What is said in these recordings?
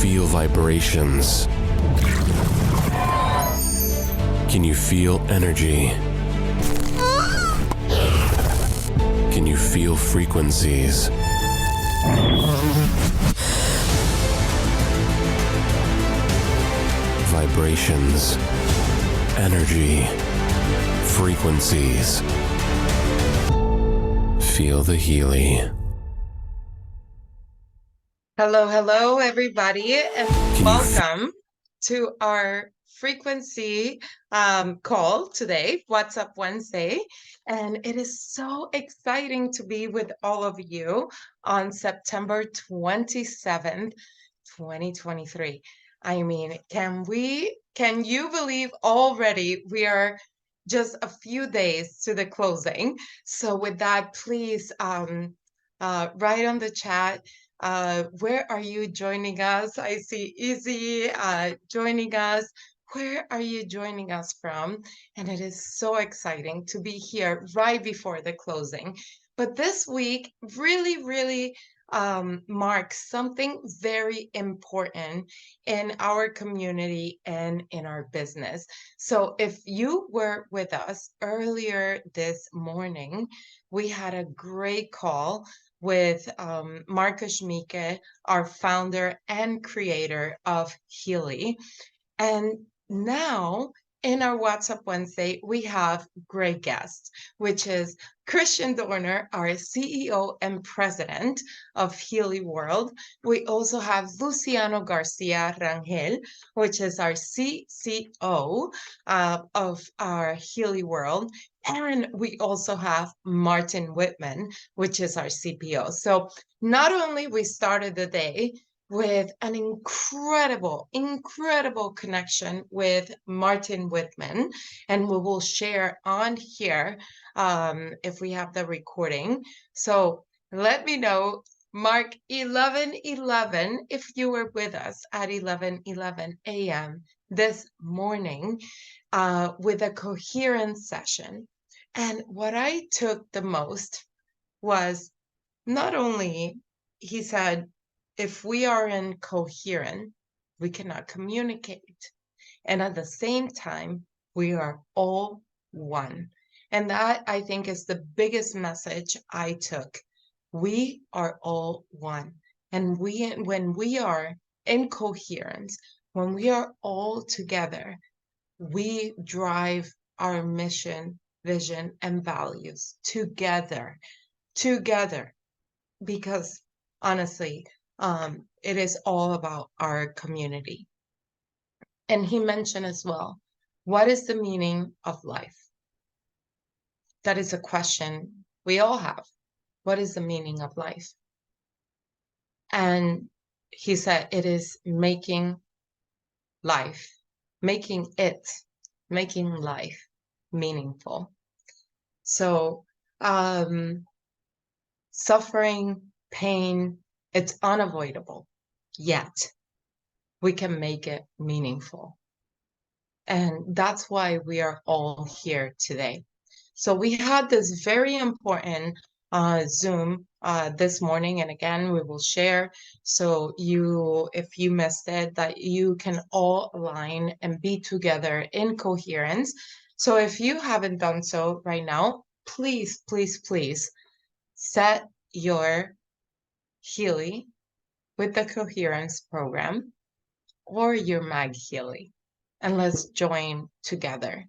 feel vibrations? Can you feel energy? Can you feel frequencies? Vibrations, energy, frequencies. Feel the Healy. Hello, everybody, and welcome to our frequency call today, What's Up Wednesday. And it is so exciting to be with all of you on September 27th, 2023. I mean, can you believe already we are just a few days to the closing? So with that, please write on the chat, where are you joining us? I see Izzy joining us. Where are you joining us from? And it is so exciting to be here right before the closing. But this week really marks something very important in our community and in our business. So if you were with us earlier this morning, we had a great call with Marcus Schmieke, our founder and creator of Healy. And now in our WhatsApp Wednesday, we have great guests, which is Christian Dorner, our CEO and president of Healy World. We also have Luciano Garcia Rangel, which is our CCO of our Healy World. And we also have Martin Wittmann, which is our CPO. So not only we started the day with an incredible connection with Martin Wittmann, and we will share on here if we have the recording. So let me know, mark 11:11 if you were with us at 11:11 a.m. this morning with a coherence session. And what I took the most was not only, he said, if we are incoherent, we cannot communicate. And at the same time, we are all one. And that, I think, is the biggest message I took. We are all one. And when we are in coherence, when we are all together, we drive our mission, vision, and values together. Because honestly, it is all about our community. And he mentioned as well, what is the meaning of life? That is a question we all have. What is the meaning of life? And he said it is making life meaningful. So suffering, pain, it's unavoidable, yet we can make it meaningful. And that's why we are all here today. So we had this very important Zoom this morning, and again, we will share. So if you missed it, that you can all align and be together in coherence. So if you haven't done so right now, please set your Healy with the coherence program or your mag Healy, and let's join together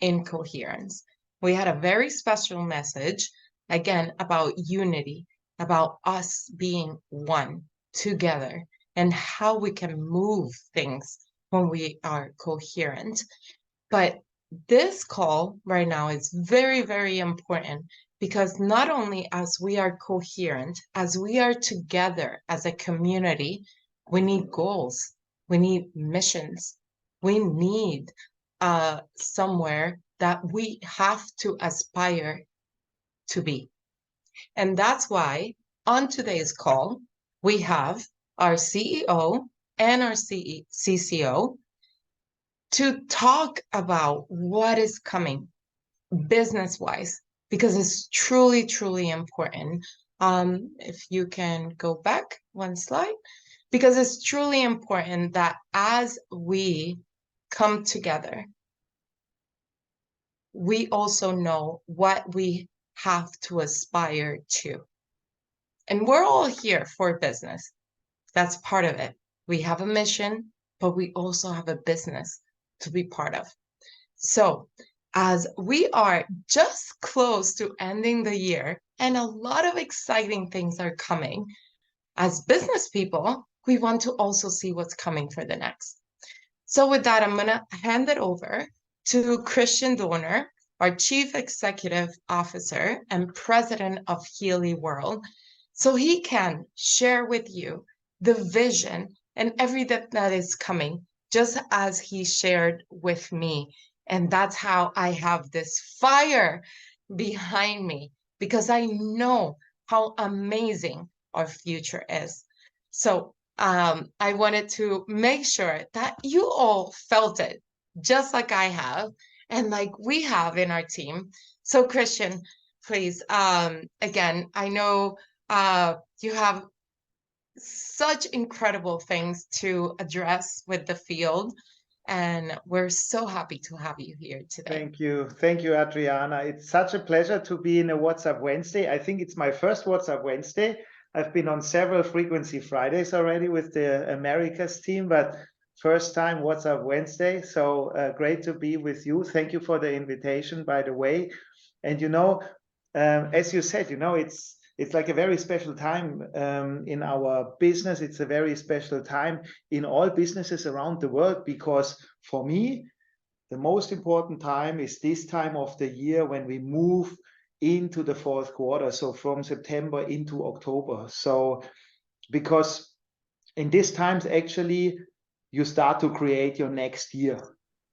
in coherence. We had a very special message, again, about unity, about us being one together, and how we can move things when we are coherent. But this call right now is very important, because not only as we are coherent, as we are together as a community, we need goals, we need missions, we need somewhere that we have to aspire to be. And that's why on today's call, we have our CEO and our CCO to talk about what is coming business-wise, because it's truly important. If you can go back one slide. because it's truly important that as we come together, we also know what we have to aspire to. And we're all here for business. That's part of it. We have a mission, but we also have a business to be part of. So, as we are just close to ending the year and a lot of exciting things are coming, as business people, we want to also see what's coming for the next. So, with that, I'm going to hand it over to Christian Dorner, our Chief Executive Officer and President of Healy World, so he can share with you the vision and everything that is coming, just as he shared with me. And that's how I have this fire behind me, because I know how amazing our future is. So I wanted to make sure that you all felt it just like I have and like we have in our team. So Christian, please, again, I know you have such incredible things to address with the field, and we're so happy to have you here today. Thank you. Thank you, Adriana. It's such a pleasure to be in a WhatsApp Wednesday. I think it's my first WhatsApp Wednesday. I've been on several Frequency Fridays already with the Americas team, but first time WhatsApp Wednesday. So great to be with you. Thank you for the invitation, by the way. And as you said, it's like a very special time in our business. It's a very special time in all businesses around the world, because for me, the most important time is this time of the year when we move into the fourth quarter. So from September into October. So because in these times, actually, you start to create your next year.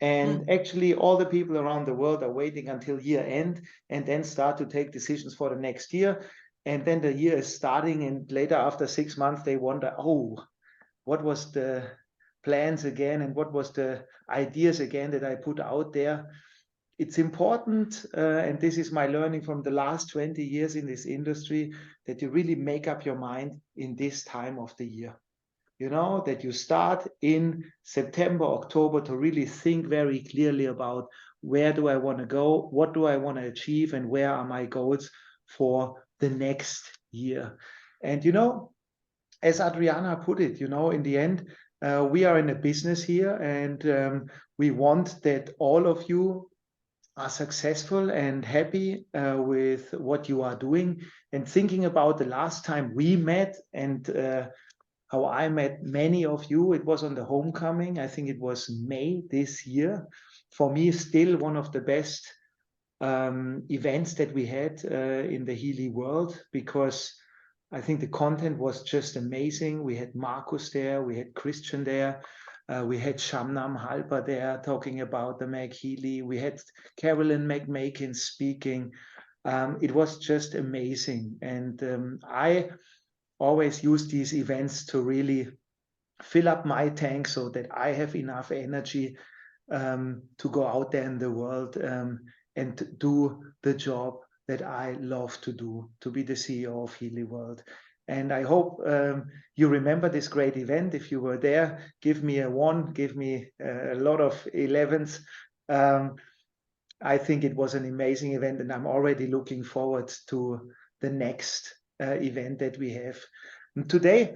And actually, all the people around the world are waiting until year end and then start to take decisions for the next year. And then the year is starting, and later, after 6 months, they wonder, oh, what was the plans again, and what was the ideas again that I put out there. It's important, and this is my learning from the last 20 years in this industry, that you really make up your mind in this time of the year. That you start in September, October to really think very clearly about where do I want to go, what do I want to achieve, and where are my goals for the next year. And as Adriana put it, in the end, we are in a business here, and we want that all of you are successful and happy with what you are doing. And thinking about the last time we met and how I met many of you, it was on the homecoming. I think it was May this year. For me, still one of the best events that we had in the Healy world, because I think the content was just amazing. We had Marcus there, we had Christian there, we had Shamnam Halpa there talking about the Meg Healy, we had Carolyn McMakin speaking. It was just amazing. And I always use these events to really fill up my tank so that I have enough energy to go out there in the world and do the job that I love to do, to be the CEO of Healy World. And I hope you remember this great event. If you were there, give me a 1, give me a lot of 11s. I think it was an amazing event, and I'm already looking forward to the next event that we have. And today,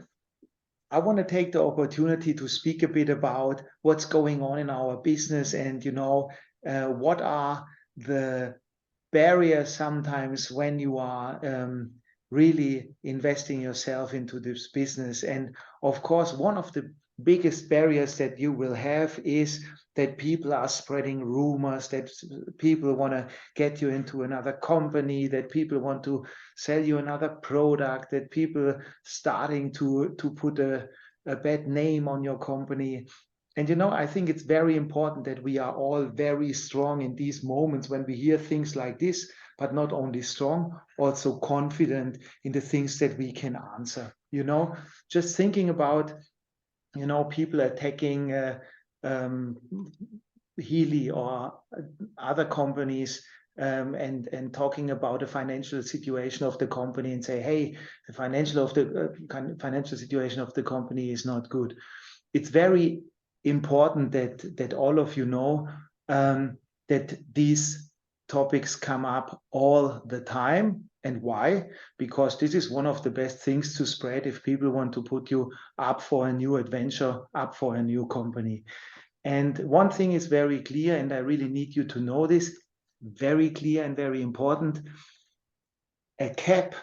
I want to take the opportunity to speak a bit about what's going on in our business, and what are the barriers sometimes when you are really investing yourself into this business. And of course, one of the biggest barriers that you will have is that people are spreading rumors, that people want to get you into another company, that people want to sell you another product, that people starting to put a bad name on your company. And I think it's very important that we are all very strong in these moments when we hear things like this, but not only strong, also confident in the things that we can answer. Just thinking about, people attacking Healy or other companies and talking about the financial situation of the company and say, hey, the financial situation of the company is not good. It's very important that all of you know that these topics come up all the time. And why? Because this is one of the best things to spread if people want to put you up for a new adventure, up for a new company. And one thing is very clear, and I really need you to know this, very clear and very important. A cap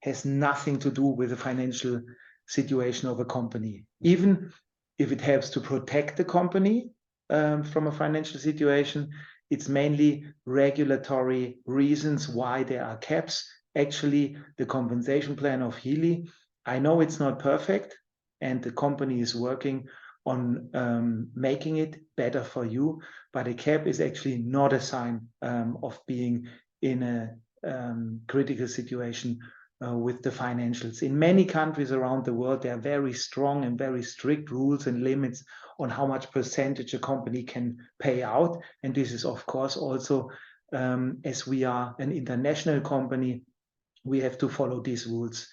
has nothing to do with the financial situation of a company. Even if it helps to protect the company from a financial situation, it's mainly regulatory reasons why there are caps. Actually, the compensation plan of Healy, I know it's not perfect, and the company is working on making it better for you, but a cap is actually not a sign of being in a critical situation with the financials. In many countries around the world, there are very strong and very strict rules and limits on how much percentage a company can pay out. And this is, of course, also, as we are an international company, we have to follow these rules.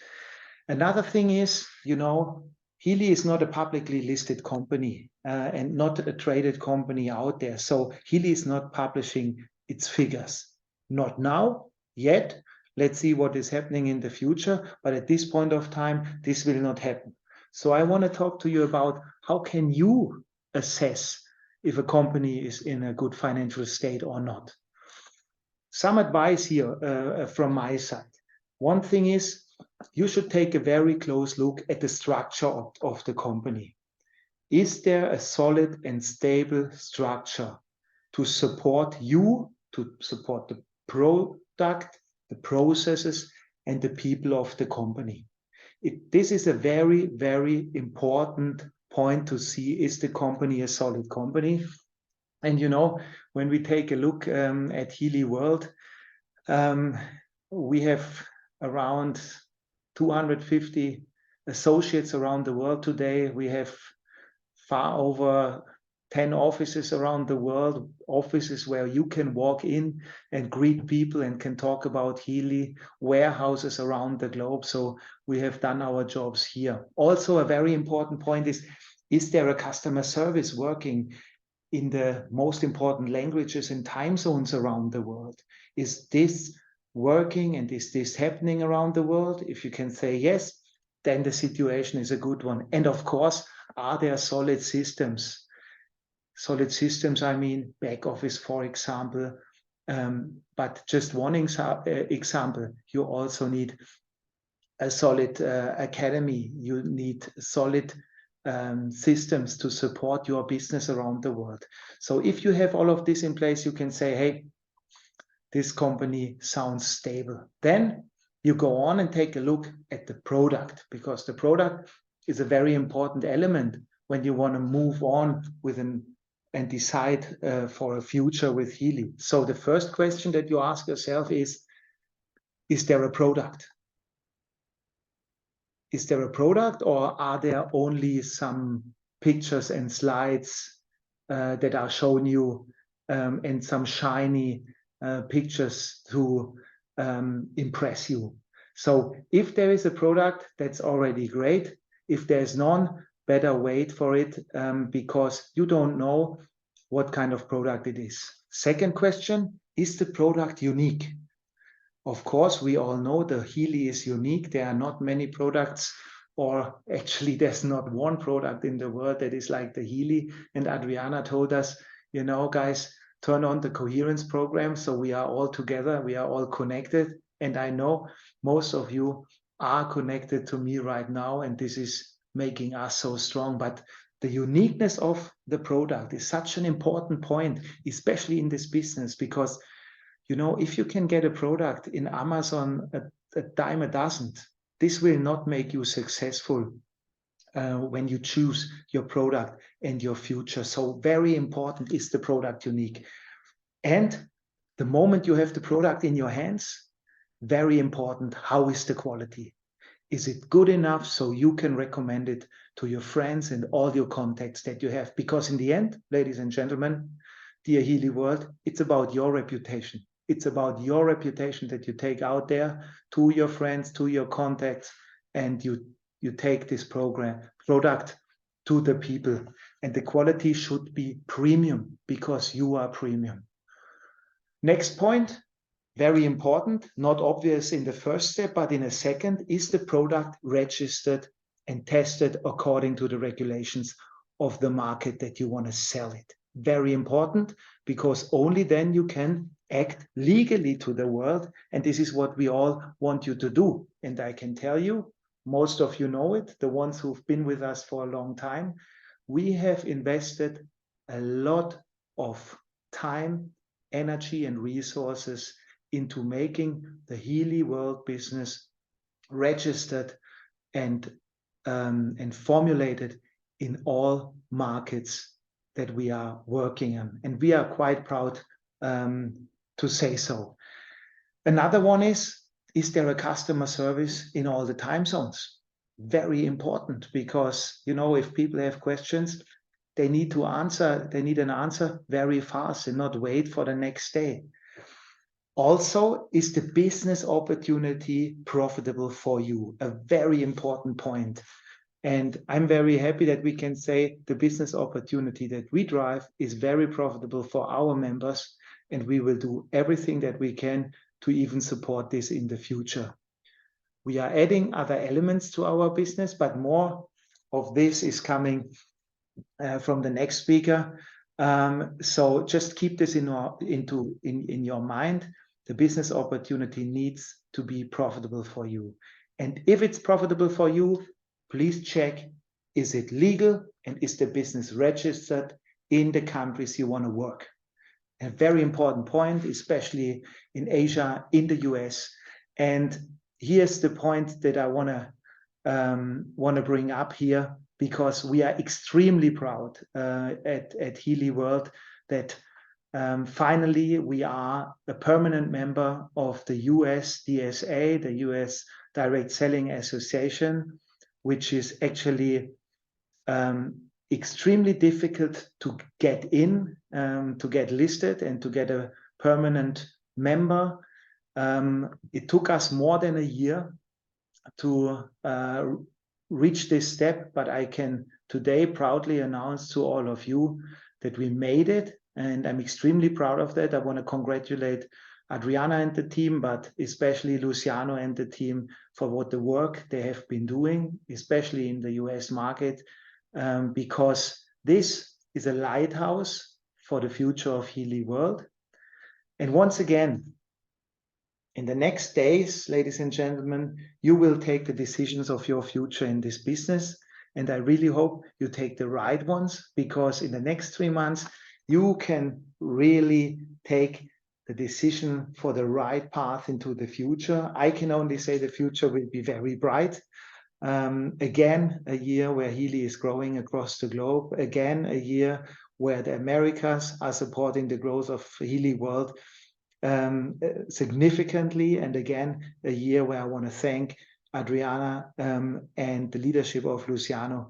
Another thing is, you know, Healy is not a publicly listed company and not a traded company out there. So Healy is not publishing its figures. Not now, yet. Let's see what is happening in the future. But at this point of time, this will not happen. So I want to talk to you about how can you assess if a company is in a good financial state or not. Some advice here from my side. One thing is, you should take a very close look at the structure of the company. Is there a solid and stable structure to support you, to support the product, the processes, and the people of the company? This is a very, very important point to see, is the company a solid company? And you know, when we take a look at Healy World, we have around 250 associates around the world today. We have far over 10 offices around the world, offices where you can walk in and greet people and can talk about Healy, warehouses around the globe. So we have done our jobs here. Also, a very important point is there a customer service working in the most important languages and time zones around the world? Is this working and is this happening around the world? If you can say yes, then the situation is a good one. And of course, are there solid systems? Solid systems, I mean, back office, for example. But just one example, you also need a solid academy. You need solid systems to support your business around the world. So if you have all of this in place, you can say, hey, this company sounds stable. Then you go on and take a look at the product, because the product is a very important element when you want to move on with and decide for a future with Healy. So the first question that you ask yourself is there a product? Is there a product, or are there only some pictures and slides that are shown you and some shiny pictures to impress you? So if there is a product, that's already great. If there's none, better wait for it because you don't know what kind of product it is. Second question, is the product unique? Of course, we all know the Healy is unique. There are not many products, or actually there's not one product in the world that is like the Healy. And Adriana told us, you know, guys, turn on the coherence program. So we are all together, we are all connected. And I know most of you are connected to me right now, and this is making us so strong. But the uniqueness of the product is such an important point, especially in this business, because you know, if you can get a product in Amazon a dime a dozen, this will not make you successful when you choose your product and your future. So very important, is the product unique? And the moment you have the product in your hands, very important, how is the quality? Is it good enough so you can recommend it to your friends and all your contacts that you have? Because in the end, ladies and gentlemen, dear Healy World, it's about your reputation. It's about your reputation that you take out there to your friends, to your contacts, and you take this product to the people. And the quality should be premium because you are premium. Next point, very important, not obvious in the first step, but in a second, is the product registered and tested according to the regulations of the market that you want to sell it. Very important, because only then you can act legally to the world. And this is what we all want you to do. And I can tell you, most of you know it, the ones who've been with us for a long time, we have invested a lot of time, energy, and resources into making the Healy World business registered and formulated in all markets that we are working on. And we are quite proud to say so. Another one is there a customer service in all the time zones? Very important, because, you know, if people have questions, they need an answer very fast and not wait for the next day. Also, is the business opportunity profitable for you? A very important point. And I'm very happy that we can say the business opportunity that we drive is very profitable for our members, and we will do everything that we can to even support this in the future. We are adding other elements to our business, but more of this is coming from the next speaker. So just keep this in your mind. The business opportunity needs to be profitable for you. And if it's profitable for you, please check, is it legal and is the business registered in the countries you want to work? A very important point, especially in Asia, in the US. And here's the point that I want to bring up here, because we are extremely proud at Healy World that finally we are a permanent member of the US DSA, the US Direct Selling Association, which is actually extremely difficult to get in, to get listed and to get a permanent member. It took us more than a year to reach this step, but I can today proudly announce to all of you that we made it, and I'm extremely proud of that. I want to congratulate Adriana and the team, but especially Luciano and the team for what the work they have been doing, especially in the US market, because this is a lighthouse for the future of Healy World. And once again, in the next days, ladies and gentlemen, you will take the decisions of your future in this business. And I really hope you take the right ones, because in the next 3 months, you can really take the decision for the right path into the future. I can only say the future will be very bright. Again, a year where Healy is growing across the globe. Again, a year where the Americas are supporting the growth of Healy World significantly. And again, a year where I want to thank Adriana and the leadership of Luciano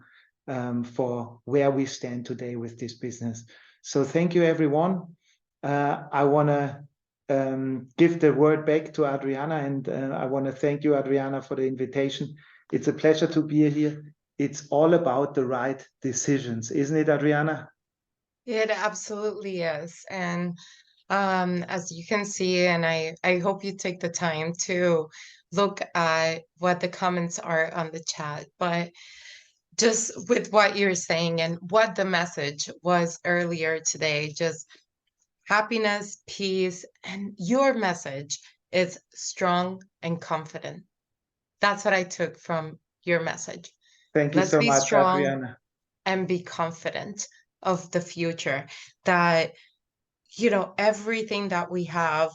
for where we stand today with this business. So thank you, everyone. I want to give the word back to Adriana, and I want to thank you, Adriana, for the invitation. It's a pleasure to be here. It's all about the right decisions, isn't it, Adriana? It absolutely is. And as you can see, and I hope you take the time to look at what the comments are on the chat, but just with what you're saying and what the message was earlier today, just happiness, peace, and your message is strong and confident. That's what I took from your message. Thank you so much, Adriana. And be confident of the future, that, you know, everything that we have,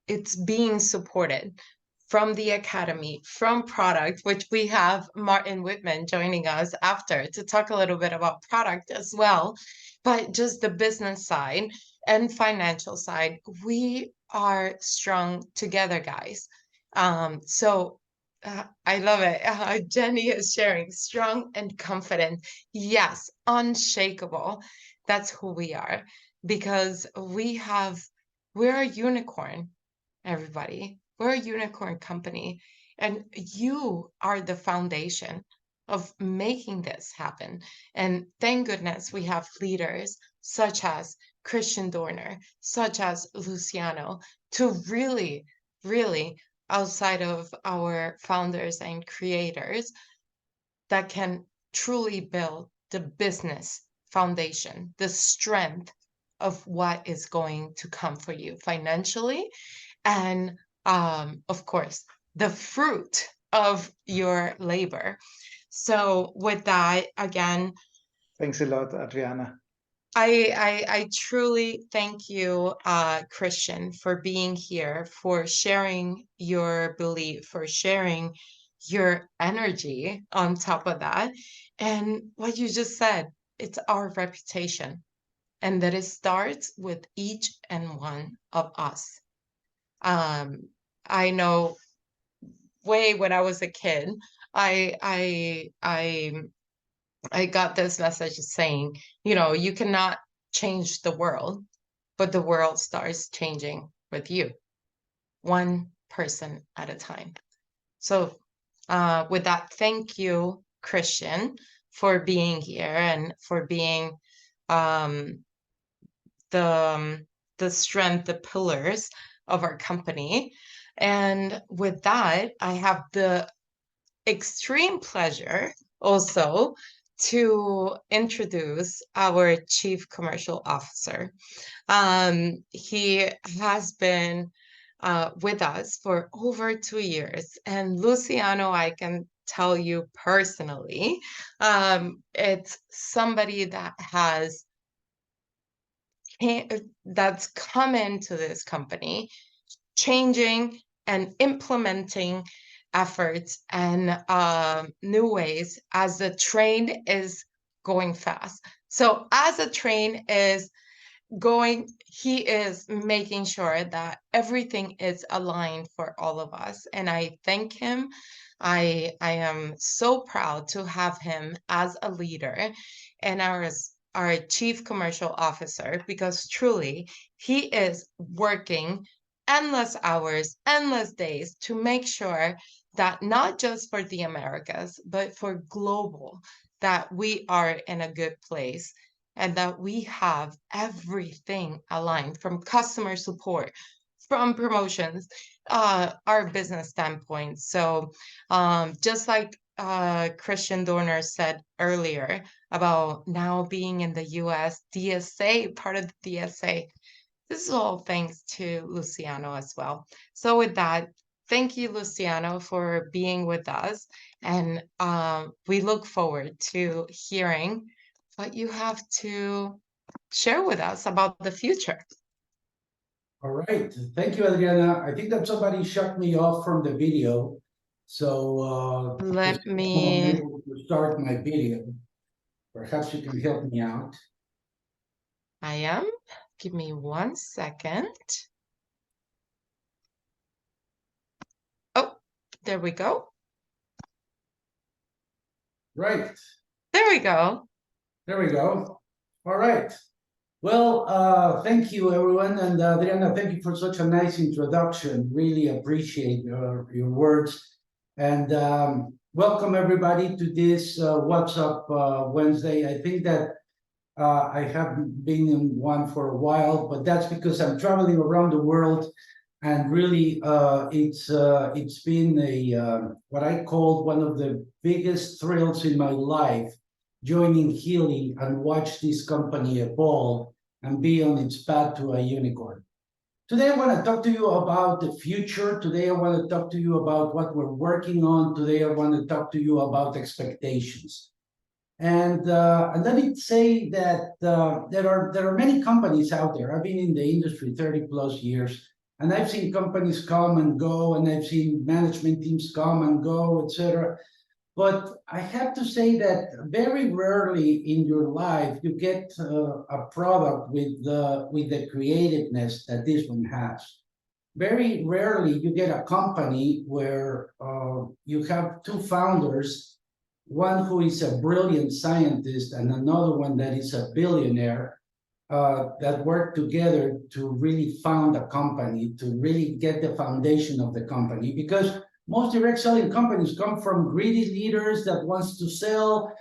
it's being supported from the academy, from product, which we have Martin Wittmann joining us after to talk a little bit about product as well, but just the business side and financial side, we are strong together, guys. So I love it. Jenny is sharing strong and confident. Yes, unshakable. That's who we are, because we have We're a unicorn, everybody. We're a unicorn company, and you are the foundation of making this happen. And thank goodness we have leaders such as Christian Dorner, such as Luciano, to really, really, outside of our founders and creators, that can truly build the business foundation, the strength of what is going to come for you financially, and of course, the fruit of your labor. So with that, again, Thanks a lot, Adriana. I truly thank you, Christian, for being here, for sharing your belief, for sharing your energy on top of that. And what you just said, it's our reputation, and that it starts with each and one of us. I know way when I was a kid, I I I I got this message saying, you cannot change the world, but the world starts changing with you, one person at a time. So with that, thank you, Christian, for being here and for being um, the strength, the pillars of our company. And with that, I have the extreme pleasure also to introduce our Chief Commercial Officer. He has been with us for over 2 years, and Luciano, I can tell you personally, it's somebody that's come into this company, changing and implementing efforts and new ways as the train is going fast. So as the train is going, he is making sure that everything is aligned for all of us. And I thank him. I am so proud to have him as a leader and our Chief Commercial Officer, because truly he is working endless hours, endless days to make sure that not just for the Americas, but for global, that we are in a good place and that we have everything aligned, from customer support, from promotions, our business standpoint. So just like Christian Dorner said earlier about now being in the US DSA, part of the DSA, this is all thanks to Luciano as well. So with that, thank you, Luciano, for being with us. And we look forward to hearing what you have to share with us about the future. All right. Thank you, Adriana. I think that somebody shut me off from the video. So Let I'm me, able to start my video. Perhaps you can help me out. I am. Give me 1 second. Oh, there we go. Right. There we go. There we go. All right. Well, thank you, everyone. And Adriana, thank you for such a nice introduction. Really appreciate your words. And welcome, everybody, to this What's Up Wednesday. I think that I haven't been in one for a while, but that's because I'm traveling around the world. And really, it's been what I call one of the biggest thrills in my life, joining Healy and watch this company evolve and be on its path to a unicorn. Today, I want to talk to you about the future. Today, I want to talk to you about what we're working on. Today, I want to talk to you about expectations. And let me say that there are many companies out there. I've been in the industry 30 plus years, and I've seen companies come and go, and I've seen management teams come and go, etc. But I have to say that very rarely in your life you get a product with the creativeness that this one has. Very rarely you get a company where you have two founders, one who is a brilliant scientist and another one that is a billionaire, that work together to really found a company, to really get the foundation of the company. Because most direct selling companies come from greedy leaders that wants to sell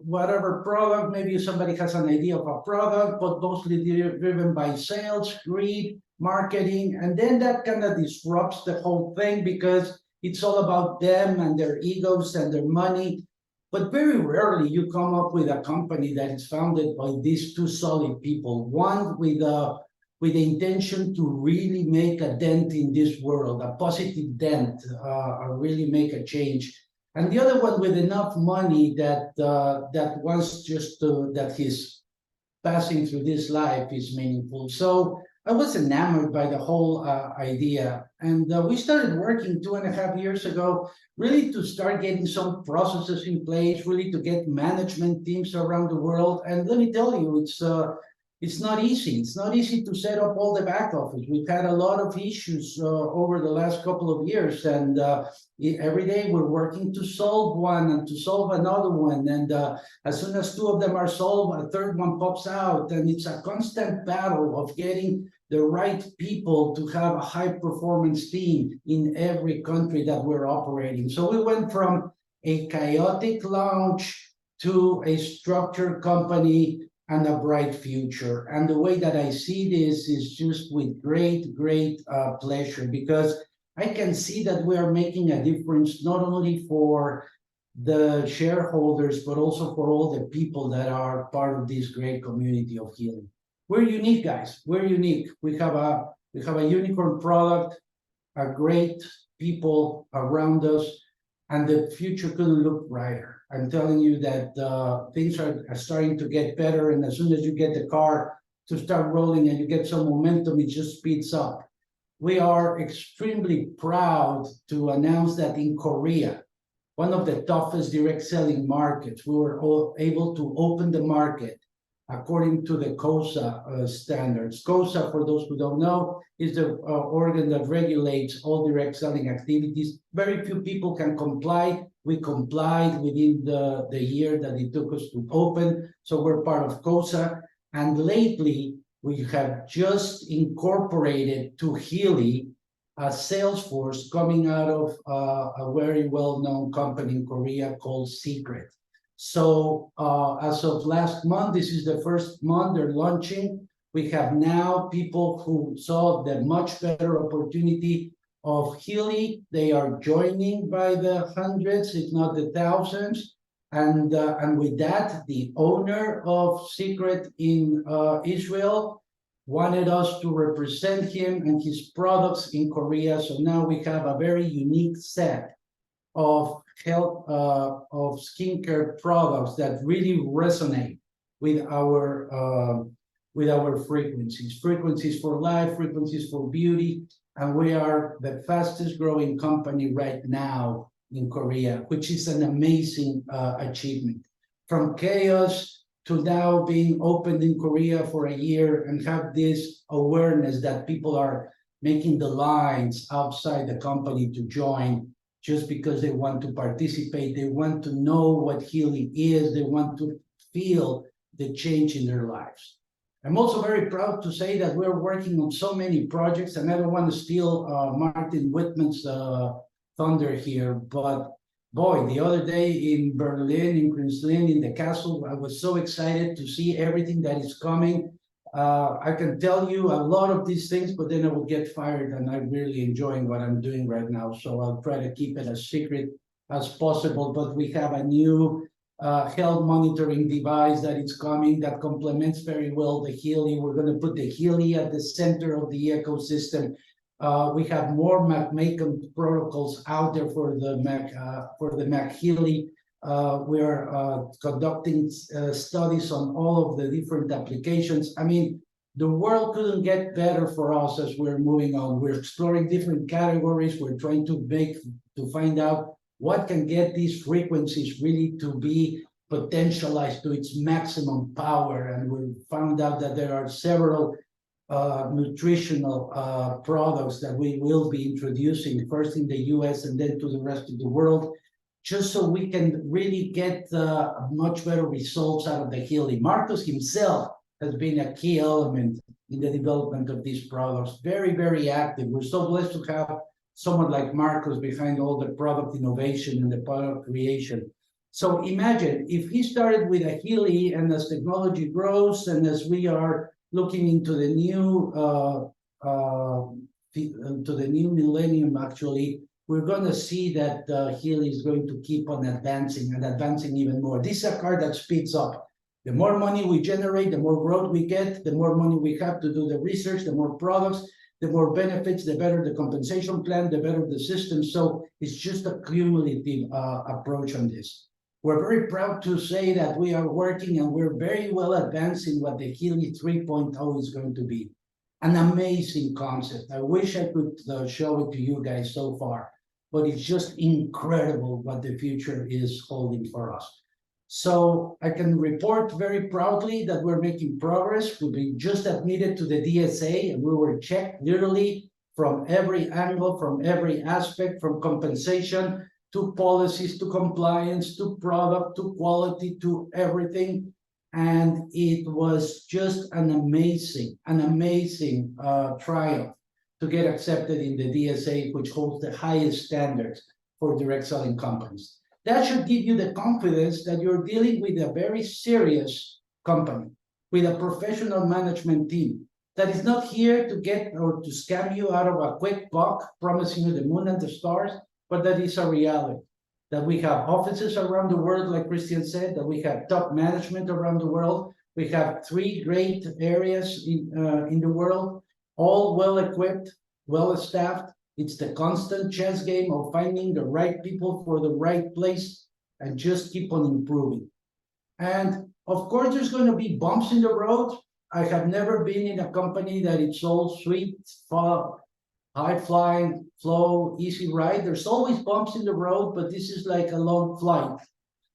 whatever product. Maybe somebody has an idea of a product, but mostly driven by sales, greed, marketing, and then that kind of disrupts the whole thing because it's all about them and their egos and their money. But very rarely you come up with a company that is founded by these two solid people. One with the intention to really make a dent in this world, a positive dent, really make a change. And the other one with enough money that wants just that his passing through this life is meaningful. So I was enamored by the whole idea. And we started working 2.5 years ago, really to start getting some processes in place, really to get management teams around the world. And let me tell you, it's not easy. It's not easy to set up all the back office. We've had a lot of issues over the last couple of years. And every day we're working to solve one and to solve another one. And as soon as two of them are solved, a third one pops out. And it's a constant battle of getting the right people to have a high performance team in every country that we're operating. So we went from a chaotic launch to a structured company and a bright future. And the way that I see this is just with great pleasure, because I can see that we are making a difference not only for the shareholders, but also for all the people that are part of this great community of healing. We're unique, guys. We're unique. We have a unicorn product, a great people around us, and the future couldn't look brighter. I'm telling you that things are starting to get better, and as soon as you get the car to start rolling and you get some momentum, it just speeds up. We are extremely proud to announce that in Korea, one of the toughest direct selling markets, we were able to open the market according to the COSA standards. COSA, for those who don't know, is the organ that regulates all direct selling activities. Very few people can comply. We complied within the year that it took us to open, so we're part of COSA. And lately, we have just incorporated to Healy a sales force coming out of a very well-known company in Korea called Secret. So as of last month, this is the first month they're launching. We have now people who saw the much better opportunity of Healy. They are joining by the hundreds, if not the thousands. And with that, the owner of Secret in Israel wanted us to represent him and his products in Korea. So now we have a very unique set of health of skincare products that really resonate with our frequencies for life, frequencies for beauty. And we are the fastest growing company right now in Korea, which is an amazing achievement. From chaos to now being opened in Korea for a year and have this awareness that people are making the lines outside the company to join just because they want to participate, they want to know what healing is, they want to feel the change in their lives. I'm also very proud to say that we're working on so many projects, and I don't want to steal Martin Wittmann's thunder here, but boy, the other day in Berlin, in Queensland, in the castle, I was so excited to see everything that is coming. I can tell you a lot of these things, but then I will get fired, and I'm really enjoying what I'm doing right now. So I'll try to keep it as secret as possible. But we have a new health monitoring device that is coming that complements very well the Healy. We're going to put the Healy at the center of the ecosystem. We have more Macon protocols out there for the Mac Healy. We are conducting studies on all of the different applications. I mean, the world couldn't get better for us as we're moving on. We're exploring different categories. We're trying to find out what can get these frequencies really to be potentialized to its maximum power. And we found out that there are several nutritional products that we will be introducing first in the US and then to the rest of the world, just so we can really get much better results out of the Healy. Marcos himself has been a key element in the development of these products. Very, very active. We're so blessed to have someone like Marcos behind all the product innovation and the product creation. So imagine if he started with a Healy, and as technology grows and as we are looking into the new millennium, actually, we're going to see that Healy is going to keep on advancing and advancing even more. This is a car that speeds up. The more money we generate, the more growth we get, the more money we have to do the research, the more products, the more benefits, the better the compensation plan, the better the system. So it's just a cumulative approach on this. We're very proud to say that we are working and we're very well advanced in what the Healy 3.0 is going to be. An amazing concept. I wish I could show it to you guys so far, but it's just incredible what the future is holding for us. So I can report very proudly that we're making progress. We've been just admitted to the DSA, and we were checked literally from every angle, from every aspect, from compensation to policies, to compliance, to product, to quality, to everything. And it was just an amazing triumph to get accepted in the DSA, which holds the highest standards for direct selling companies. That should give you the confidence that you're dealing with a very serious company, with a professional management team that is not here to get or to scam you out of a quick buck, promising you the moon and the stars, but that is a reality. That we have offices around the world, like Christian said, that we have top management around the world. We have 3 great areas in the world, all well-equipped, well-staffed. It's the constant chess game of finding the right people for the right place and just keep on improving. And of course, there's going to be bumps in the road. I have never been in a company that it's all sweet, high flying, flow, easy ride. There's always bumps in the road, but this is like a long flight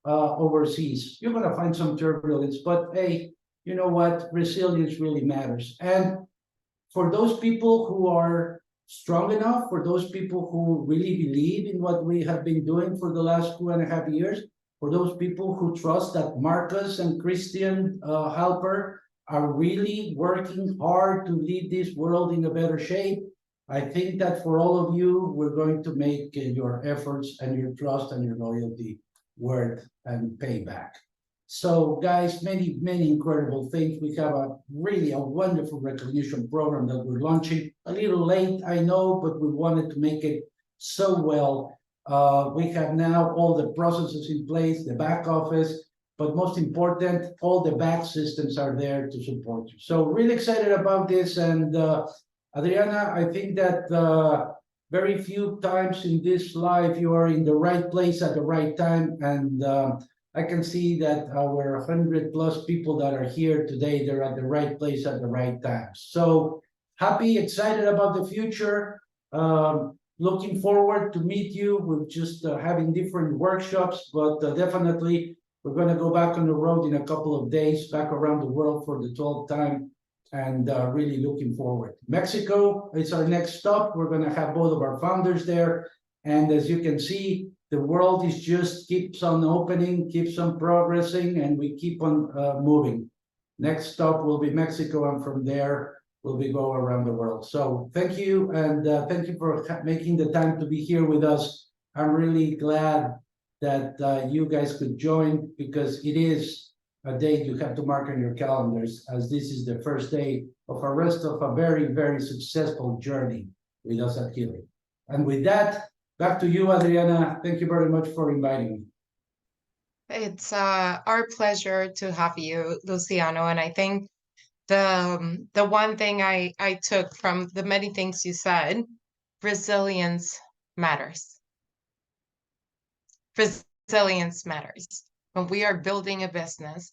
overseas. You're going to find some turbulence, but hey, you know what? Resilience really matters. And for those people who are strong enough, for those people who really believe in what we have been doing for the last 2.5 years, for those people who trust that Marcus and Christian Halper are really working hard to lead this world in a better shape, I think that for all of you, we're going to make your efforts and your trust and your loyalty worth and pay back. So guys, many incredible things. We have a wonderful recognition program that we're launching. A little late, I know, but we wanted to make it so well. We have now all the processes in place, the back office, but most important, all the back systems are there to support you. So really excited about this. And Adriana, I think that very few times in this life you are in the right place at the right time. And I can see that our 100+ people that are here today, they're at the right place at the right time. So happy, excited about the future. Looking forward to meet you. We're just having different workshops, but definitely we're going to go back on the road in a couple of days, back around the world for the 12th time. And really looking forward. Mexico is our next stop. We're going to have both of our founders there. And as you can see, the world is just keeps on opening, keeps on progressing, and we keep on moving. Next stop will be Mexico, and from there, we'll be going around the world. So thank you, and thank you for making the time to be here with us. I'm really glad that you guys could join, because it is a date you have to mark on your calendars, as this is the first day of a rest of a very successful journey with us at Healy. And with that, back to you, Adriana. Thank you very much for inviting me. It's our pleasure to have you, Luciano. And I think the one thing I took from the many things you said, resilience matters. Resilience matters. When we are building a business,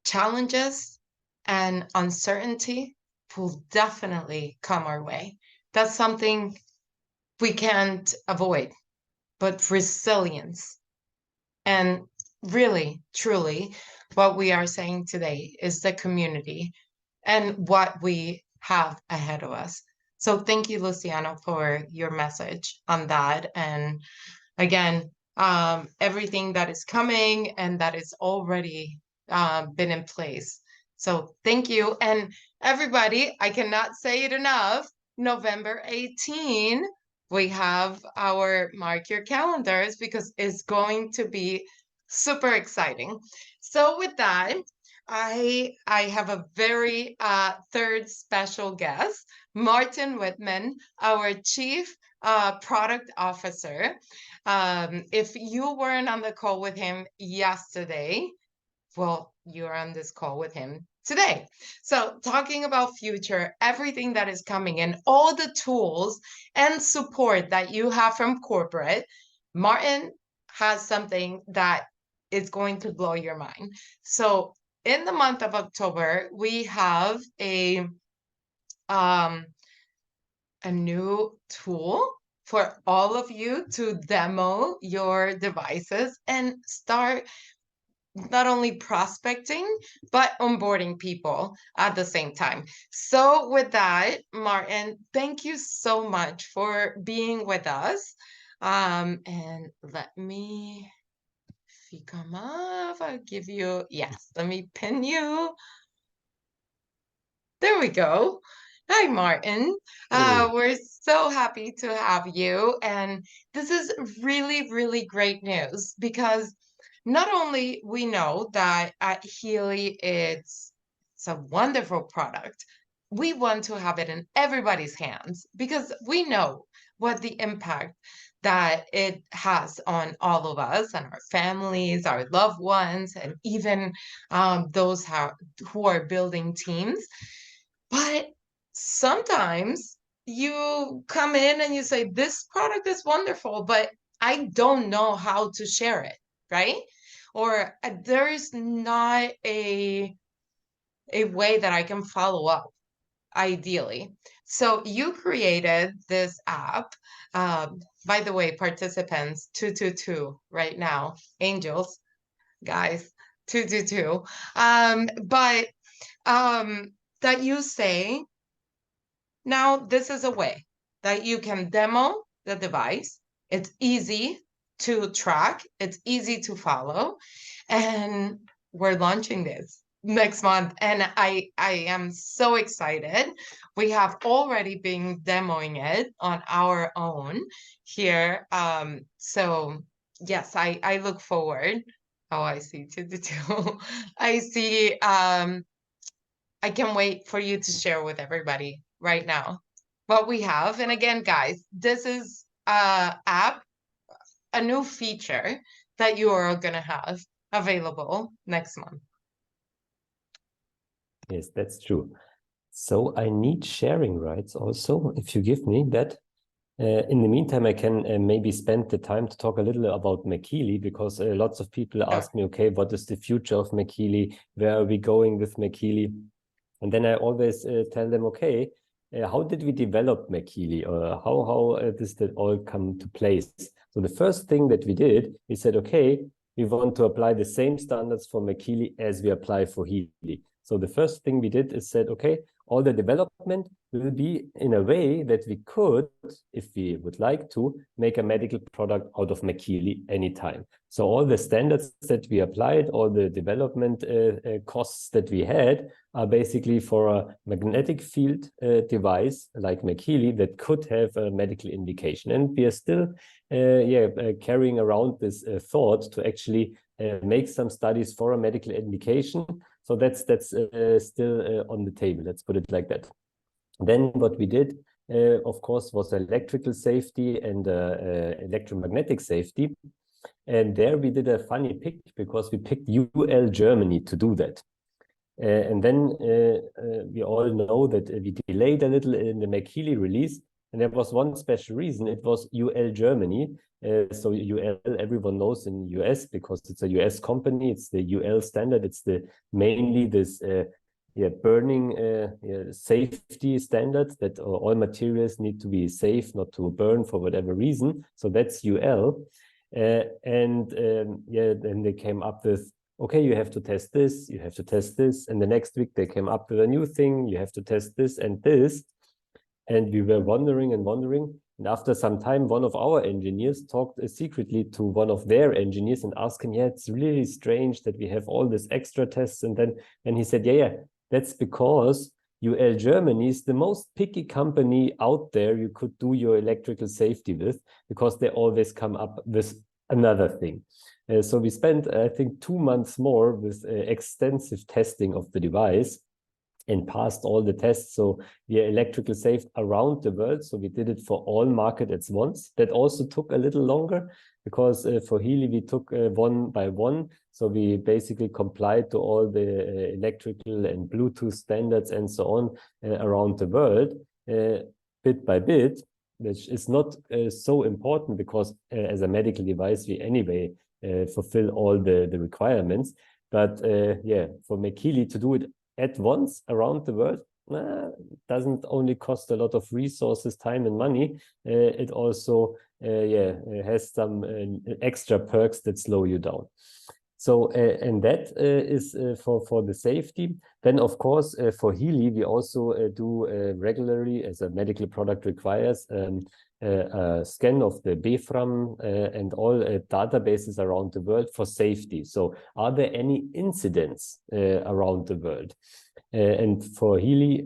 challenges and uncertainty will definitely come our way. That's something we can't avoid, but resilience. And really, truly, what we are saying today is the community and what we have ahead of us. So thank you, Luciano, for your message on that. And again, everything that is coming and that is already been in place So thank you. And everybody, I cannot say it enough, November 18, we have our mark your calendars because it's going to be super exciting. So with that, I have a very third special guest, Martin Wittmann, our Chief Product Officer. If you weren't on the call with him yesterday, well, you're on this call with him today. So talking about future, everything that is coming and all the tools and support that you have from corporate, Martin has something that is going to blow your mind. So in the month of October, we have a new tool for all of you to demo your devices and start not only prospecting, but onboarding people at the same time. So with that, Martin, thank you so much for being with us. And let me, if you come up, I'll give you, yes, let me pin you. There we go. Hi, Martin. We're so happy to have you. And this is really, really great news because not only we know that at Healy it's a wonderful product, we want to have it in everybody's hands because we know what the impact that it has on all of us and our families, our loved ones, and even those who are building teams. But sometimes you come in and you say, this product is wonderful, but I don't know how to share it, right? Or there is not a way that I can follow up, ideally. So you created this app. By the way, participants, 222 right now, angels, guys, 222. But that you say, now this is a way that you can demo the device. It's easy to track, it's easy to follow, and we're launching this next month. And I am so excited. We have already been demoing it on our own here. So yes, I look forward. Oh, I see 222. I see I can't wait for you to share with everybody right now what we have. And again, guys, this is app, a new feature that you are going to have available next month. Yes, that's true. So I need sharing rights also, if you give me that. In the meantime, I can maybe spend the time to talk a little about McHealy, because lots of people ask me, okay, what is the future of McHealy? Where are we going with McHealy? And then I always tell them, okay, how did we develop McHealy? How does that all come to place? So the first thing that we did, we said, okay, we want to apply the same standards for McHealy as we apply for Healy. So the first thing we did is said, okay, all the development will be in a way that we could, if we would like to, make a medical product out of McHealy anytime. So all the standards that we applied, all the development costs that we had are basically for a magnetic field device like McHealy that could have a medical indication. And we are still carrying around this thought to actually make some studies for a medical indication. So that's still on the table. Let's put it like that. Then what we did, of course, was electrical safety and electromagnetic safety. And there we did a funny pick because we picked UL Germany to do that. And then we all know that we delayed a little in the McHealy release. And there was one special reason. It was UL Germany. So UL, everyone knows in US because it's a US company. It's the UL standard. It's mainly this burning safety standard that all materials need to be safe, not to burn for whatever reason. So that's UL. Then they came up with, okay, you have to test this, you have to test this. And the next week they came up with a new thing. You have to test this and this. And we were wondering and wondering. And after some time, one of our engineers talked secretly to one of their engineers and asked him, yeah, it's really strange that we have all these extra tests. And he said, yeah, that's because UL Germany is the most picky company out there you could do your electrical safety with, because they always come up with another thing. So we spent, I think, 2 months more with extensive testing of the device and passed all the tests. So we are electrical safe around the world. So we did it for all markets at once. That also took a little longer, because for Healy, we took one by one. So we basically complied to all the electrical and Bluetooth standards and so on around the world, bit by bit, which is not so important, because as a medical device, we anyway fulfill all the requirements. But yeah, for Healy to do it at once around the world doesn't only cost a lot of resources, time and money, it also has some extra perks that slow you down. So and that is for the safety. Then of course for Healy we also do regularly, as a medical product requires, a scan of the BFRAM and all databases around the world for safety. So are there any incidents around the world? And for Healy,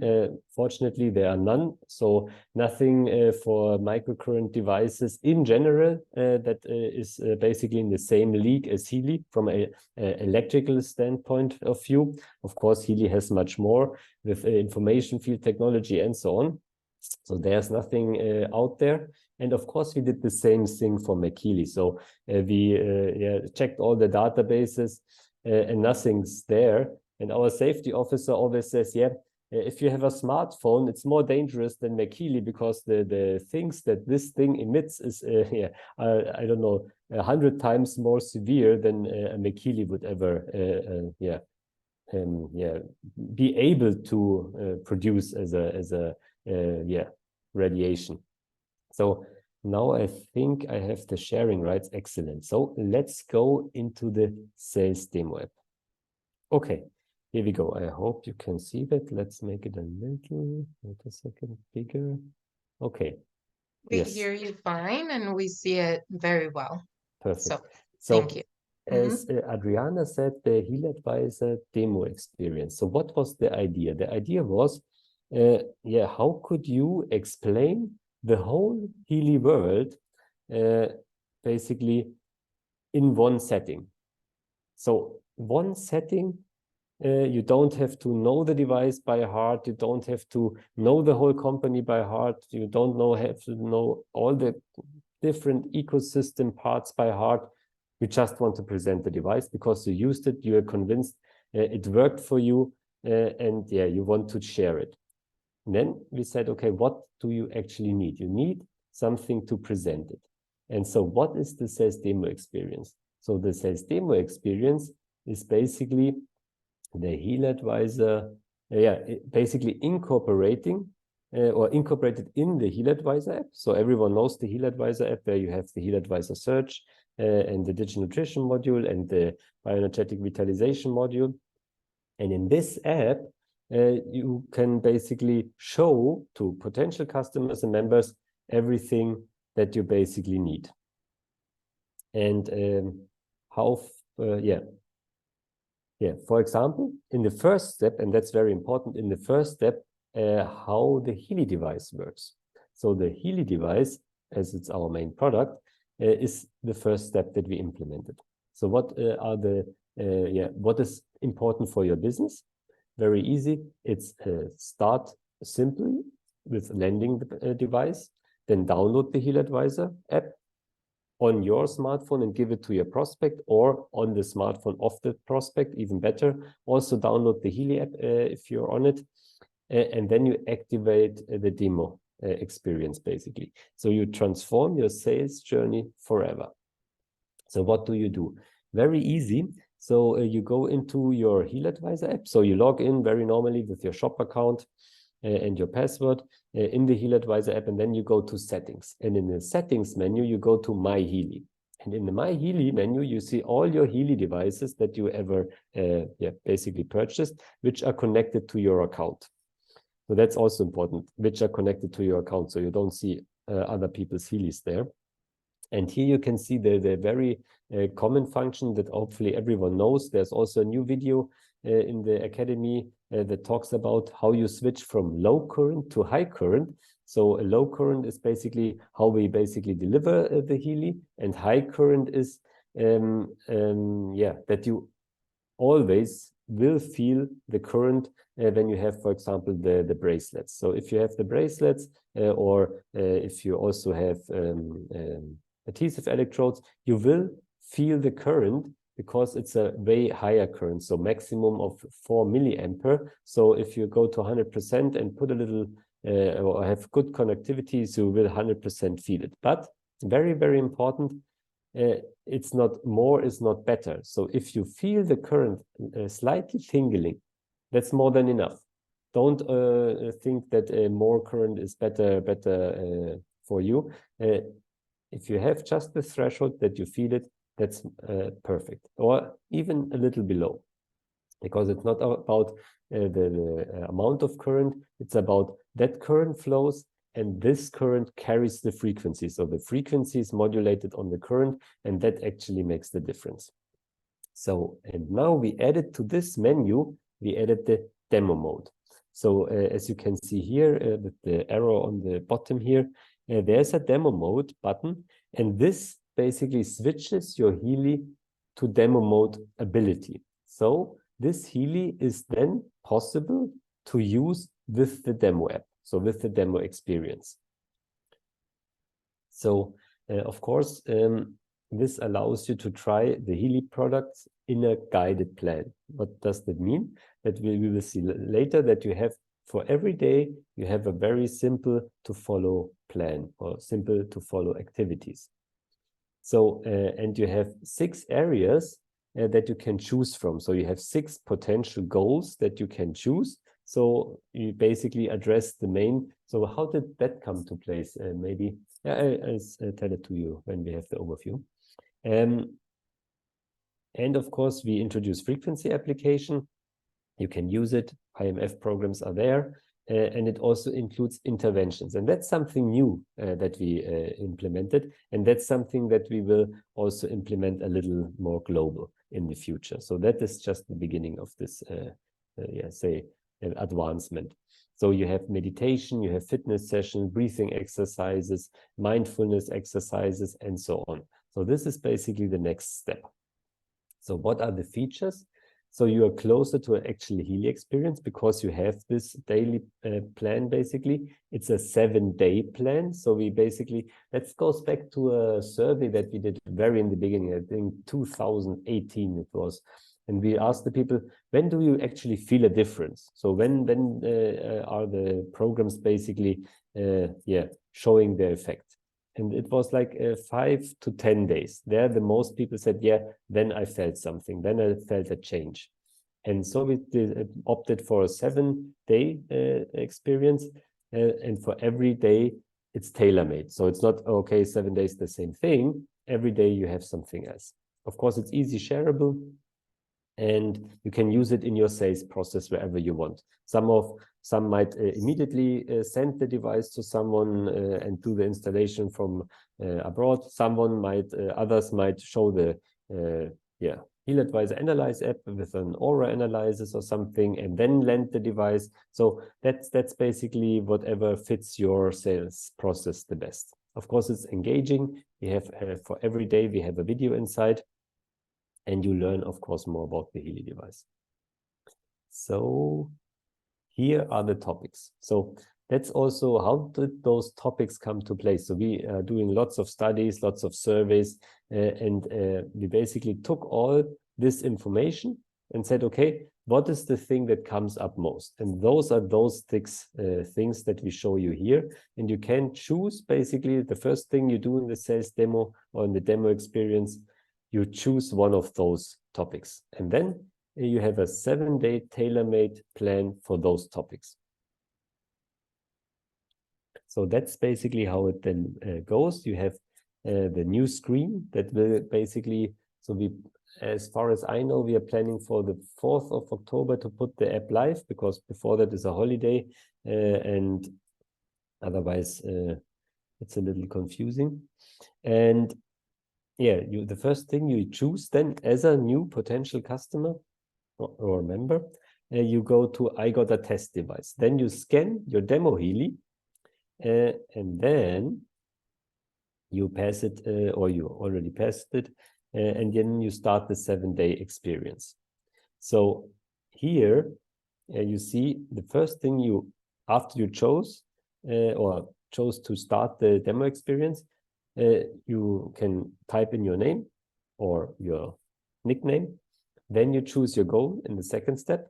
fortunately, there are none. So nothing for microcurrent devices in general that is basically in the same league as Healy from an electrical standpoint of view. Of course, Healy has much more with information field technology and so on. So there's nothing out there. And of course, we did the same thing for Healy. So we checked all the databases and nothing's there. And our safety officer always says, yeah, if you have a smartphone, it's more dangerous than Healy, because the things that this thing emits is, I don't know, 100 times more severe than a Healy would ever, be able to produce as a radiation. So now I think I have the sharing rights. Excellent. So let's go into the sales demo app. Okay. Here we go. I hope you can see that. Let's make it a little, wait a second, bigger. Okay. We hear you fine, and we see it very well. Perfect. So thank you. As Adriana said, the HealAdvisor Demo Experience. So what was the idea? The idea was, how could you explain the whole Healy world basically in one setting? So one setting. You don't have to know the device by heart. You don't have to know the whole company by heart. You don't have to know all the different ecosystem parts by heart. You just want to present the device because you used it. You are convinced it worked for you, and you want to share it. And then we said, okay, what do you actually need? You need something to present it. And so what is the sales demo experience? So the sales demo experience is basically the HealAdvisor, basically incorporating or incorporated in the HealAdvisor app. So everyone knows the HealAdvisor app, where you have the HealAdvisor search and the digital nutrition module and the bioenergetic vitalization module. And in this app, you can basically show to potential customers and members everything that you basically need. And for example, in the first step, and that's very important, in the first step, how the Healy device works. So the Healy device, as it's our main product, is the first step that we implemented. So what are what is important for your business? Very easy. It's start simply with landing the device, then download the HealAdvisor app on your smartphone and give it to your prospect, or on the smartphone of the prospect, even better. Also download the Healy app if you're on it, and then you activate the demo experience, basically. So you transform your sales journey forever. So what do you do? Very easy. So you go into your HealAdvisor app. So you log in very normally with your shop account and your password in the HealAdvisor app, and then you go to settings. And in the settings menu, you go to My Healy. And in the My Healy menu, you see all your Healy devices that you ever basically purchased, which are connected to your account. So that's also important, which are connected to your account. So you don't see other people's Healys there. And here you can see the very common function that hopefully everyone knows. There's also a new video in the academy that talks about how you switch from low current to high current. So a low current is basically how we basically deliver the Healy, and high current is that you always will feel the current when you have, for example, the bracelets. So if you have the bracelets or if you also have adhesive electrodes, you will feel the current because it's a way higher current, so maximum of 4 milliampere. So if you go to 100% and put a little or have good connectivity, so you will 100% feel it. But very, very important, it's not more is not better. So if you feel the current slightly tingling, that's more than enough. Don't think that more current is better for you. If you have just the threshold that you feel it, that's perfect, or even a little below, because it's not about the amount of current, it's about that current flows and this current carries the frequency. So the frequency is modulated on the current, and that actually makes the difference. So, and now we added to this menu, we added the demo mode. So as you can see here with the arrow on the bottom here, there's a demo mode button, and this basically switches your Healy to demo mode ability. So this Healy is then possible to use with the demo app, so with the demo experience. So of course, this allows you to try the Healy products in a guided plan. What does that mean? That we will see later that you have, for every day, you have a very simple to follow plan or simple to follow activities. So, and you have 6 areas that you can choose from. So you have 6 potential goals that you can choose. So you basically address the main. So how did that come to place? Maybe I'll tell it to you when we have the overview. And of course, we introduce frequency application. You can use it. IMF programs are there. And it also includes interventions. And that's something new that we implemented. And that's something that we will also implement a little more global in the future. So that is just the beginning of this, advancement. So you have meditation, you have fitness sessions, breathing exercises, mindfulness exercises, and so on. So this is basically the next step. So what are the features? So you are closer to an actual Healy experience because you have this daily plan, basically. It's a 7-day plan. So we basically, that goes back to a survey that we did very in the beginning, I think 2018 it was. And we asked the people, when do you actually feel a difference? So when are the programs basically showing their effect? And it was like 5 to 10 days. There, the most people said, yeah, then I felt something. Then I felt a change. And so we opted for a 7-day experience. And for every day, it's tailor-made. So it's not, okay, 7 days, the same thing. Every day you have something else. Of course, it's easy shareable. And you can use it in your sales process wherever you want. Some might immediately send the device to someone and do the installation from abroad. Others might show the HealAdvisor Analyze app with an aura analysis or something, and then lend the device. So that's basically whatever fits your sales process the best. Of course, it's engaging. We have for every day we have a video inside. And you learn, of course, more about the Healy device. So here are the topics. So that's also how did those topics come to play. So we are doing lots of studies, lots of surveys, and we basically took all this information and said, okay, what is the thing that comes up most? And those are those 6 things that we show you here. And you can choose basically the first thing you do in the sales demo or in the demo experience. You choose one of those topics, and then you have a 7-day tailor-made plan for those topics. So that's basically how it then goes. You have the new screen that will basically, so we, as far as I know, we are planning for the 4th of October to put the app live, because before that is a holiday, and otherwise it's a little confusing. And yeah, the first thing you choose then as a new potential customer or member, you go to I got a test device. Then you scan your demo Healy, and then you pass it, or you already passed it, and then you start the 7-day experience. So here you see the first thing after you chose to start the demo experience, you can type in your name or your nickname. Then you choose your goal in the second step.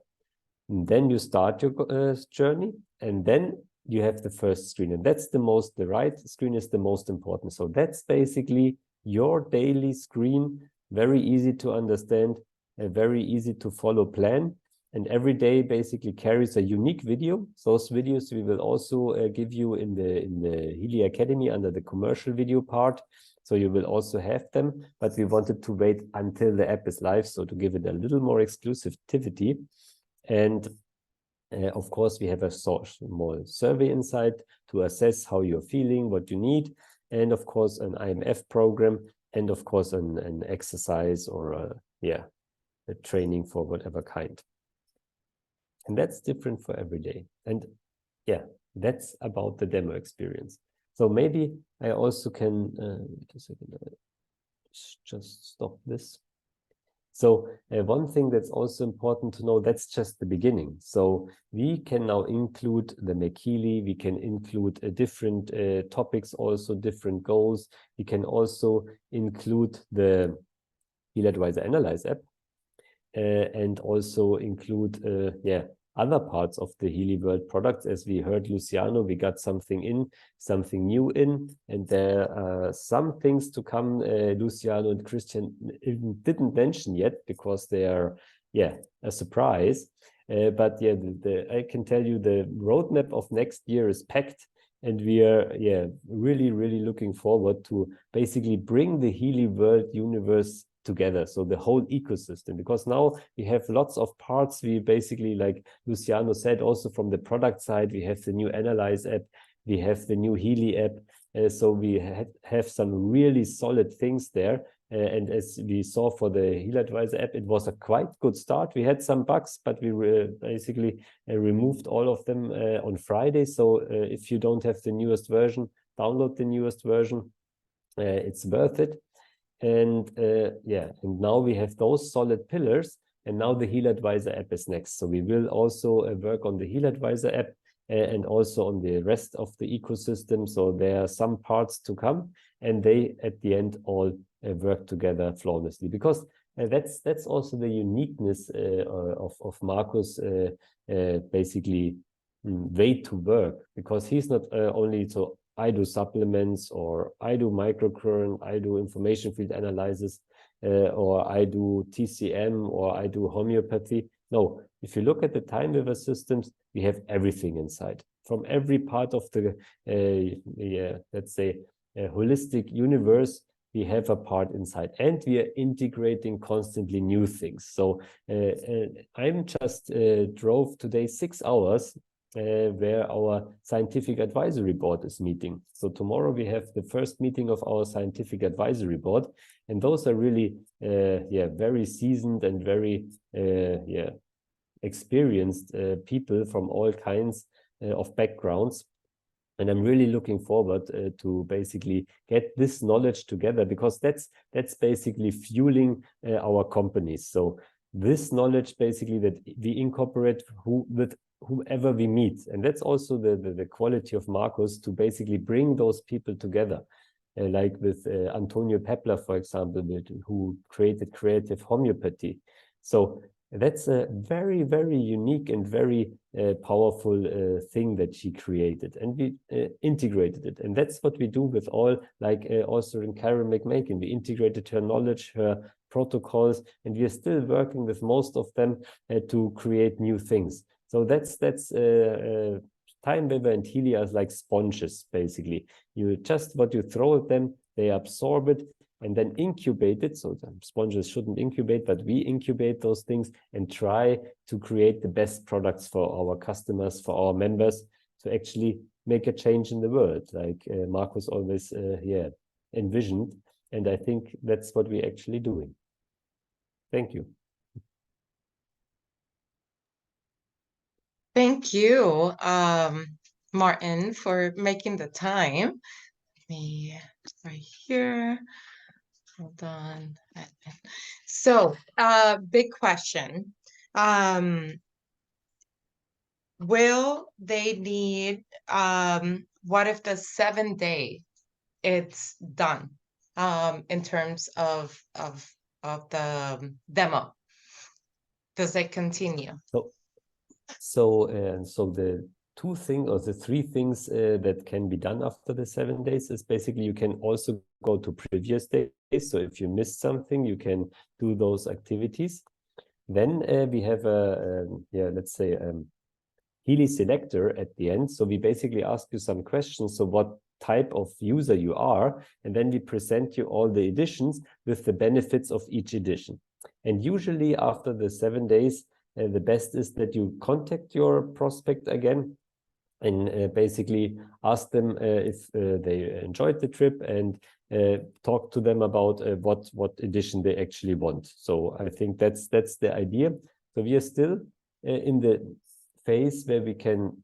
And then you start your journey, and then you have the first screen, and that's the right screen is the most important. So that's basically your daily screen, very easy to understand, a very easy to follow plan, and every day basically carries a unique video. Those videos we will also give you in the Healy Academy under the commercial video part, so you will also have them, but we wanted to wait until the app is live, so to give it a little more exclusivity. And of course, we have a small survey inside to assess how you're feeling, what you need, and of course an IMF program, and of course an exercise or a training for whatever kind. And that's different for every day. And yeah, that's about the demo experience. So maybe I also can wait a second, just stop this. So one thing that's also important to know, that's just the beginning. So we can now include the Healy, we can include different topics, also different goals. We can also include the HealAdvisor Analyze app, and also include other parts of the Healy World products. As we heard Luciano, we got something new in, and there are some things to come Luciano and Christian didn't mention yet because they are a surprise. But yeah, I can tell you the roadmap of next year is packed, and we are really looking forward to basically bring the Healy World universe together, so the whole ecosystem, because now we have lots of parts. We basically, like Luciano said, also from the product side, we have the new Analyze app, we have the new Healy app, so we have some really solid things there. And as we saw for the HealAdvisor app, it was a quite good start. We had some bugs, but we basically removed all of them on Friday. So if you don't have the newest version, download the newest version. It's worth it. And and now we have those solid pillars, and now the HealAdvisor app is next. So we will also work on the HealAdvisor app and also on the rest of the ecosystem. So there are some parts to come, and they at the end all work together flawlessly, because that's also the uniqueness of Markus' basically way to work, because he's not only so I do supplements, or I do microcurrent, I do information field analysis, or I do TCM, or I do homeopathy. No, if you look at the time waiver systems, we have everything inside. From every part of the, let's say, holistic universe, we have a part inside, and we are integrating constantly new things. So I'm just drove today 6 hours where our scientific advisory board is meeting. So tomorrow we have the first meeting of our scientific advisory board, and those are really very seasoned and very experienced people from all kinds of backgrounds. And I'm really looking forward to basically get this knowledge together, because that's basically fueling our companies. So this knowledge basically that we incorporate with whomever we meet. And that's also the quality of Markus, to basically bring those people together. Like with Antonio Pepler, for example, who created creative homeopathy. So that's a very, very unique and very powerful thing that she created, and we integrated it. And that's what we do with all, like also in Karen McMakin, we integrated her knowledge, her protocols, and we are still working with most of them to create new things. So that's Time Waiver and Healy are like sponges, basically. What you throw at them, they absorb it and then incubate it. So the sponges shouldn't incubate, but we incubate those things and try to create the best products for our customers, for our members, to actually make a change in the world, like Marcus always envisioned. And I think that's what we're actually doing. Thank you. Thank you, Martin, for making the time. Let me right here. Hold on. So, big question. Will they need, what if the 7th day it's done, in terms of the demo? Does it continue? So the the three things that can be done after the 7 days is basically you can also go to previous days. So if you missed something, you can do those activities. Then we have let's say Healy selector at the end. So we basically ask you some questions. So what type of user you are, and then we present you all the editions with the benefits of each edition. And usually after the 7 days, the best is that you contact your prospect again and basically ask them if they enjoyed the trip and talk to them about what edition they actually want. So I think that's the idea. So we are still in the phase where we can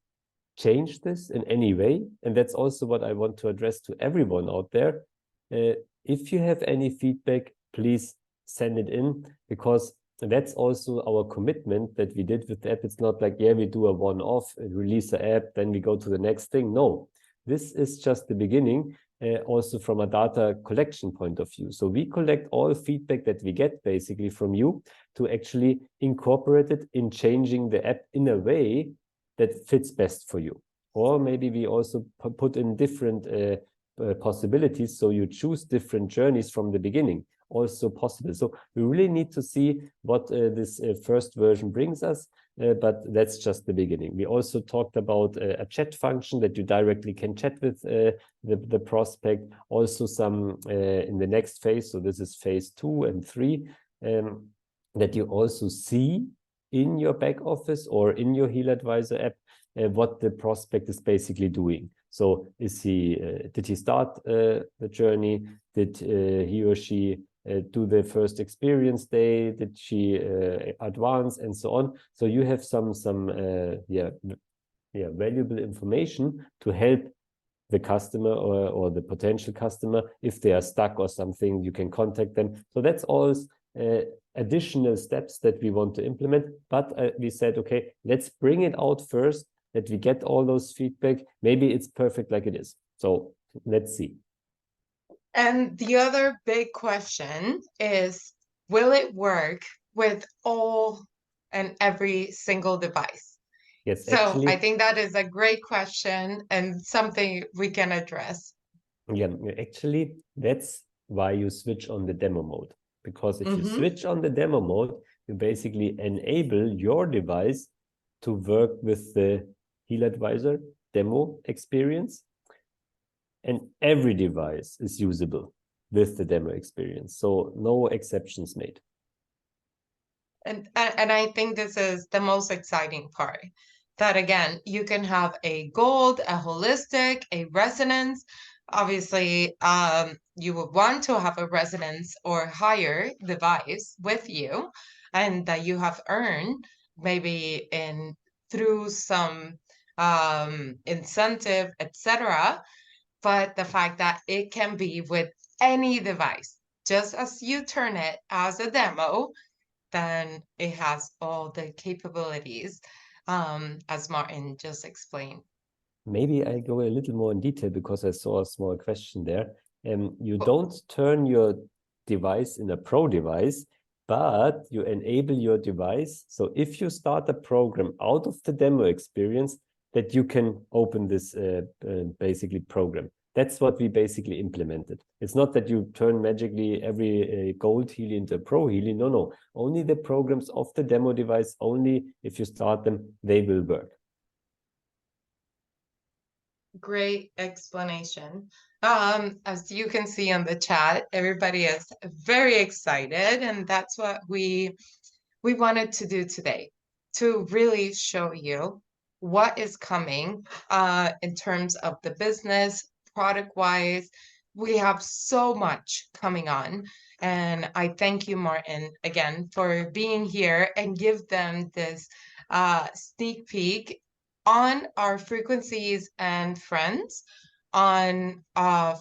change this in any way. And that's also what I want to address to everyone out there. If you have any feedback, please send it in, because that's also our commitment that we did with the app. It's not like, yeah, we do a one-off and release the app, then we go to the next thing. No, this is just the beginning, also from a data collection point of view. So we collect all feedback that we get basically from you to actually incorporate it in changing the app in a way that fits best for you. Or maybe we also put in different possibilities, so you choose different journeys from the beginning, also possible. So we really need to see what this first version brings us, but that's just the beginning. We also talked about a chat function that you directly can chat with the prospect. Also some in the next phase, so this is phase 2 and 3, that you also see in your back office or in your HealAdvisor app what the prospect is basically doing. So is he did he start the journey? Did he or she do the first experience day? Did she advance, and so on? So you have some valuable information to help the customer or the potential customer. If they are stuck or something, you can contact them. So that's all additional steps that we want to implement. But we said, okay, let's bring it out first, that we get all those feedback. Maybe it's perfect like it is. So let's see. And the other big question is, will it work with all and every single device? Yes, so actually, I think that is a great question and something we can address. Yeah, actually, that's why you switch on the demo mode. Because if you switch on the demo mode, you basically enable your device to work with the HealAdvisor Demo Experience. And every device is usable with the demo experience. So no exceptions made. And I think this is the most exciting part. That again, you can have a gold, a holistic, a resonance. Obviously, you would want to have a resonance or higher device with you, and that you have earned maybe through some incentive, etc. But the fact that it can be with any device, just as you turn it as a demo, then it has all the capabilities, as Martin just explained. Maybe I go a little more in detail because I saw a small question there. You don't turn your device in a pro device, but you enable your device. So if you start a program out of the demo experience, that you can open this basically program. That's what we basically implemented. It's not that you turn magically every gold Healy into a pro Healy. No. Only the programs of the demo device, only if you start them, they will work. Great explanation. As you can see on the chat, everybody is very excited, and that's what we wanted to do today, to really show you what is coming in terms of the business, product-wise. We have so much coming on. And I thank you, Martin, again, for being here and give them this sneak peek on our frequencies and friends on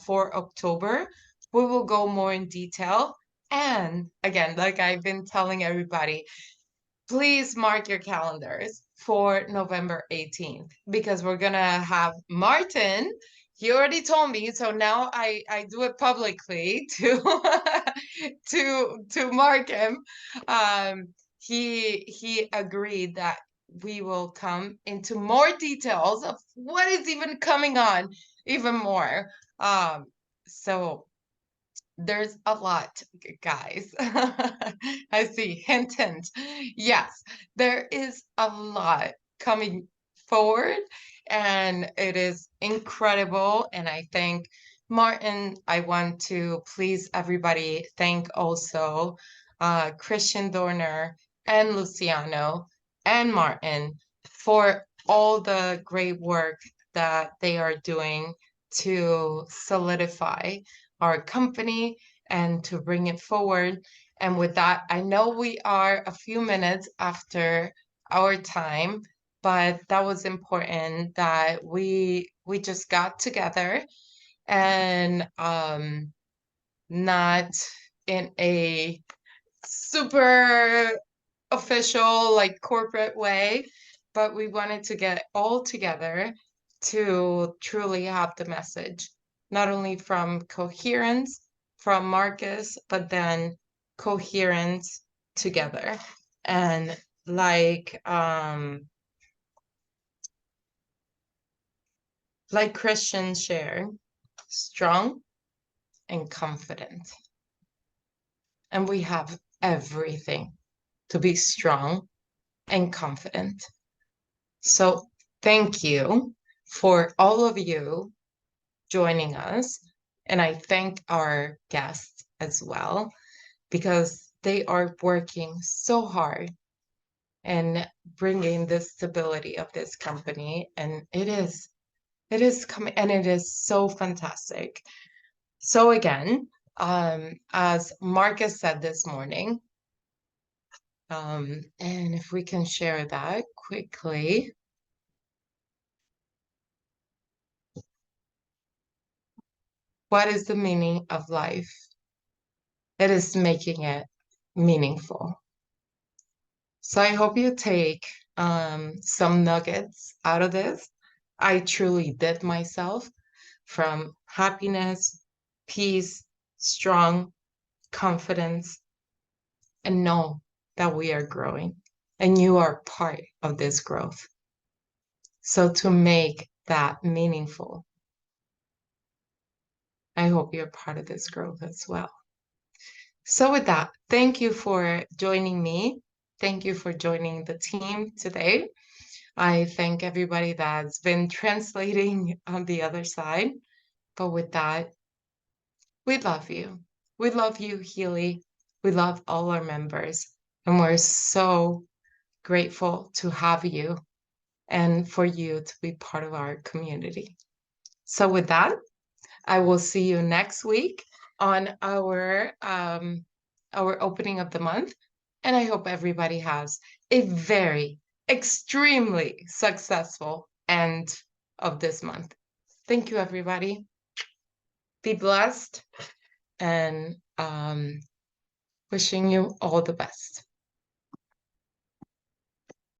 for October. We will go more in detail. And again, like I've been telling everybody, please mark your calendars for November 18th because we're gonna have Martin. He already told me, so now I do it publicly to to mark him. He agreed that we will come into more details of what is even coming on even more. So there's a lot, guys. I see, hint, hint. Yes, there is a lot coming forward, and it is incredible. And I thank Martin. I want to please everybody thank also Christian Dorner and Luciano and Martin for all the great work that they are doing to solidify our company and to bring it forward. And with that, I know we are a few minutes after our time, but that was important that we just got together and not in a super official, like corporate way, but we wanted to get all together to truly have the message, not only from coherence from Marcus, but then coherence together. And like Christian shared, strong and confident. And we have everything to be strong and confident. So thank you for all of you joining us. And I thank our guests as well, because they are working so hard and bringing the stability of this company. And it is coming, and it is so fantastic. So again, as Marcus said this morning, and if we can share that quickly. What is the meaning of life? It is making it meaningful. So I hope you take some nuggets out of this. I truly did myself, from happiness, peace, strong confidence, and know that we are growing and you are part of this growth. So to make that meaningful, I hope you're part of this growth as well. So with that, thank you for joining me. Thank you for joining the team today. I thank everybody that's been translating on the other side. But with that, we love you. We love you, Healy. We love all our members. And we're so grateful to have you and for you to be part of our community. So with that, I will see you next week on our opening of the month. And I hope everybody has a very extremely successful end of this month. Thank you, everybody. Be blessed, and wishing you all the best.